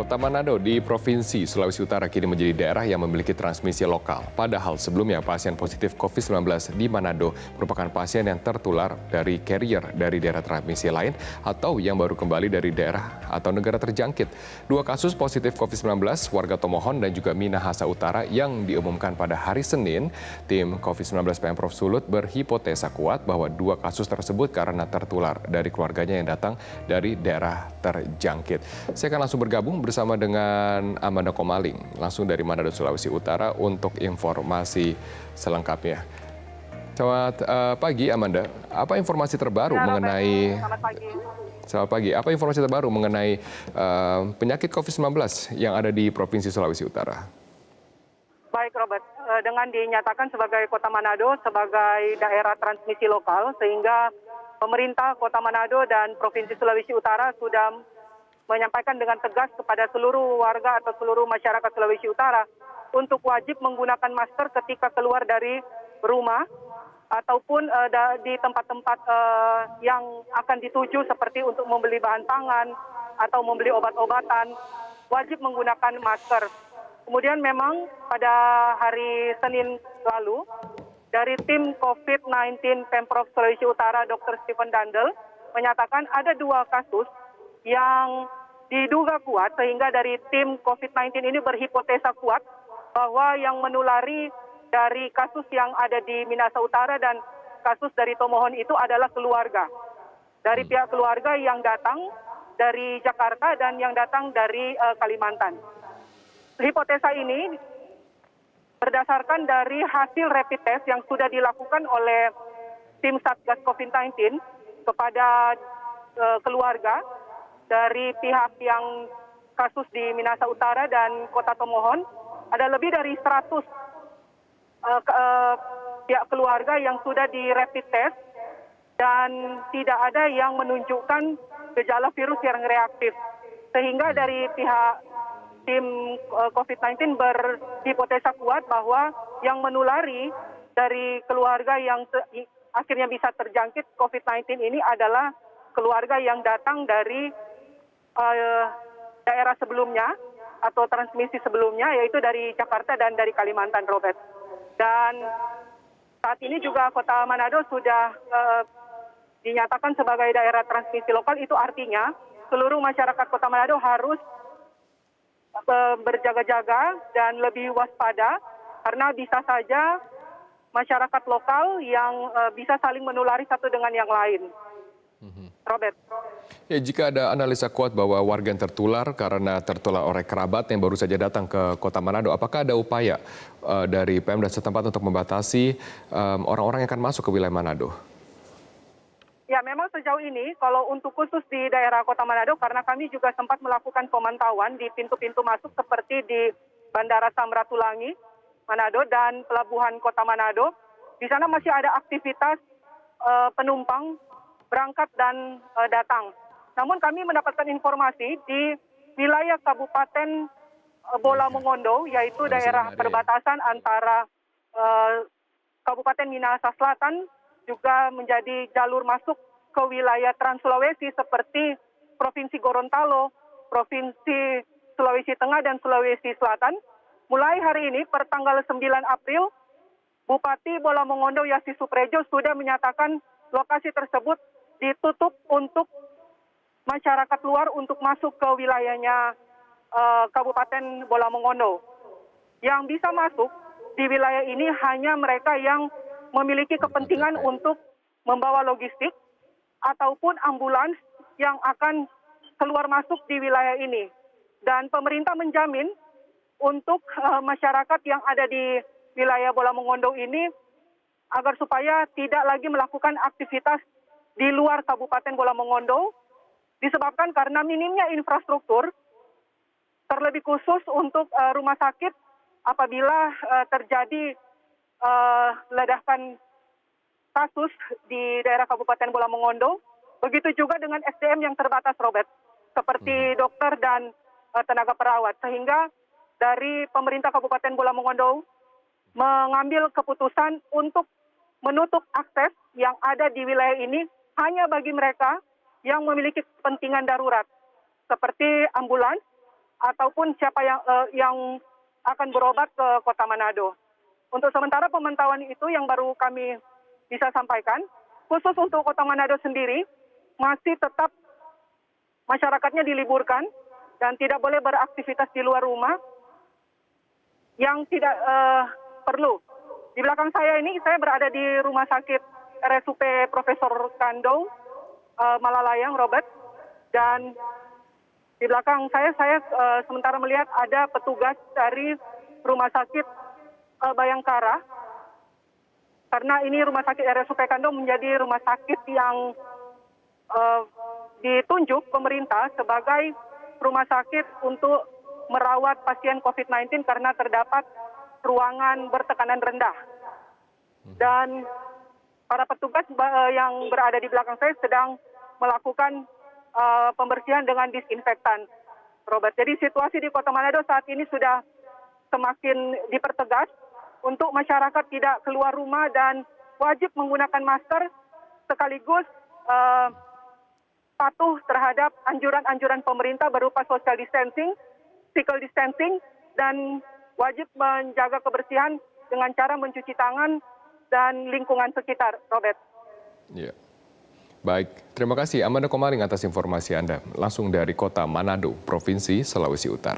Kota Manado di Provinsi Sulawesi Utara kini menjadi daerah yang memiliki transmisi lokal. Padahal sebelumnya pasien positif COVID-19 di Manado merupakan pasien yang tertular dari carrier dari daerah transmisi lain atau yang baru kembali dari daerah atau negara terjangkit. Dua kasus positif COVID-19 warga Tomohon dan juga Minahasa Utara yang diumumkan pada hari Senin, tim COVID-19 Pemprov Sulut berhipotesa kuat bahwa dua kasus tersebut karena tertular dari keluarganya yang datang dari daerah terjangkit. Saya akan langsung bergabung bersama dengan Amanda Komaling, langsung dari Manado, Sulawesi Utara untuk informasi selengkapnya. Selamat pagi, Amanda. Apa informasi terbaru mengenai... Selamat pagi. Selamat pagi. Apa informasi terbaru mengenai penyakit COVID-19 yang ada di Provinsi Sulawesi Utara? Baik, Robert. Dengan dinyatakan sebagai Kota Manado sebagai daerah transmisi lokal, sehingga pemerintah Kota Manado dan Provinsi Sulawesi Utara sudah menyampaikan dengan tegas kepada seluruh warga atau seluruh masyarakat Sulawesi Utara untuk wajib menggunakan masker ketika keluar dari rumah ataupun di tempat-tempat yang akan dituju seperti untuk membeli bahan pangan atau membeli obat-obatan, wajib menggunakan masker. Kemudian memang pada hari Senin lalu dari tim COVID-19 Pemprov Sulawesi Utara Dr. Stephen Dandel menyatakan ada dua kasus yang diduga kuat, sehingga dari tim COVID-19 ini berhipotesa kuat bahwa yang menulari dari kasus yang ada di Minahasa Utara dan kasus dari Tomohon itu adalah keluarga. Dari pihak keluarga yang datang dari Jakarta dan yang datang dari Kalimantan. Hipotesa ini berdasarkan dari hasil rapid test yang sudah dilakukan oleh tim Satgas COVID-19 kepada keluarga dari pihak yang kasus di Minahasa Utara dan Kota Tomohon. Ada lebih dari 100 pihak keluarga yang sudah di rapid test dan tidak ada yang menunjukkan gejala virus yang reaktif. Sehingga dari pihak tim COVID-19 berhipotesa kuat bahwa yang menulari dari keluarga yang akhirnya bisa terjangkit COVID-19 ini adalah keluarga yang datang dari daerah sebelumnya atau transmisi sebelumnya, yaitu dari Jakarta dan dari Kalimantan, Robert. Dan saat ini juga Kota Manado sudah dinyatakan sebagai daerah transmisi lokal. Itu artinya seluruh masyarakat Kota Manado harus berjaga-jaga dan lebih waspada karena bisa saja masyarakat lokal yang bisa saling menulari satu dengan yang lain. Robert. Ya, jika ada analisa kuat bahwa warga yang tertular karena tertular oleh kerabat yang baru saja datang ke Kota Manado, apakah ada upaya dari Pemda setempat untuk membatasi orang-orang yang akan masuk ke wilayah Manado? Ya, memang sejauh ini kalau untuk khusus di daerah Kota Manado, karena kami juga sempat melakukan pemantauan di pintu-pintu masuk seperti di Bandara Samratulangi, Manado dan Pelabuhan Kota Manado, di sana masih ada aktivitas penumpang berangkat dan datang. Namun kami mendapatkan informasi di wilayah Kabupaten Bola Mongondo, yaitu daerah perbatasan antara Kabupaten Minahasa Selatan juga menjadi jalur masuk ke wilayah Trans Sulawesi seperti Provinsi Gorontalo, Provinsi Sulawesi Tengah dan Sulawesi Selatan. Mulai hari ini per tanggal 9 April, Bupati Bola Mongondo Yasi Suprejo sudah menyatakan lokasi tersebut ditutup untuk masyarakat luar untuk masuk ke wilayahnya Kabupaten Bola Mongondo. Yang bisa masuk di wilayah ini hanya mereka yang memiliki kepentingan untuk membawa logistik ataupun ambulans yang akan keluar masuk di wilayah ini. Dan pemerintah menjamin untuk masyarakat yang ada di wilayah Bola Mongondo ini agar supaya tidak lagi melakukan aktivitas di luar Kabupaten Bola Mongondo, disebabkan karena minimnya infrastruktur, terlebih khusus untuk rumah sakit apabila terjadi ledakan kasus di daerah Kabupaten Bola Mongondo. Begitu juga dengan SDM yang terbatas, Robert, seperti dokter dan tenaga perawat. Sehingga dari pemerintah Kabupaten Bola Mongondo mengambil keputusan untuk menutup akses yang ada di wilayah ini hanya bagi mereka yang memiliki kepentingan darurat, seperti ambulans ataupun siapa yang akan berobat ke Kota Manado. Untuk sementara pemantauan itu yang baru kami bisa sampaikan, khusus untuk Kota Manado sendiri masih tetap masyarakatnya diliburkan dan tidak boleh beraktivitas di luar rumah yang tidak perlu. Di belakang saya ini, saya berada di Rumah Sakit RSUP Profesor Kandong, Malalayang, Robert. Dan di belakang saya sementara melihat ada petugas dari Rumah Sakit Bayangkara. Karena ini Rumah Sakit RSUP Kandong menjadi rumah sakit yang ditunjuk pemerintah sebagai rumah sakit untuk merawat pasien COVID-19 karena terdapat ruangan bertekanan rendah. Dan para petugas yang berada di belakang saya sedang melakukan pembersihan dengan disinfektan, Robert. Jadi situasi di Kota Manado saat ini sudah semakin dipertegas untuk masyarakat tidak keluar rumah dan wajib menggunakan masker sekaligus patuh terhadap anjuran-anjuran pemerintah berupa social distancing, physical distancing, dan wajib menjaga kebersihan dengan cara mencuci tangan dan lingkungan sekitar, Robert. Ya. Baik, terima kasih Amanda Komaring atas informasi Anda langsung dari Kota Manado, Provinsi Sulawesi Utara.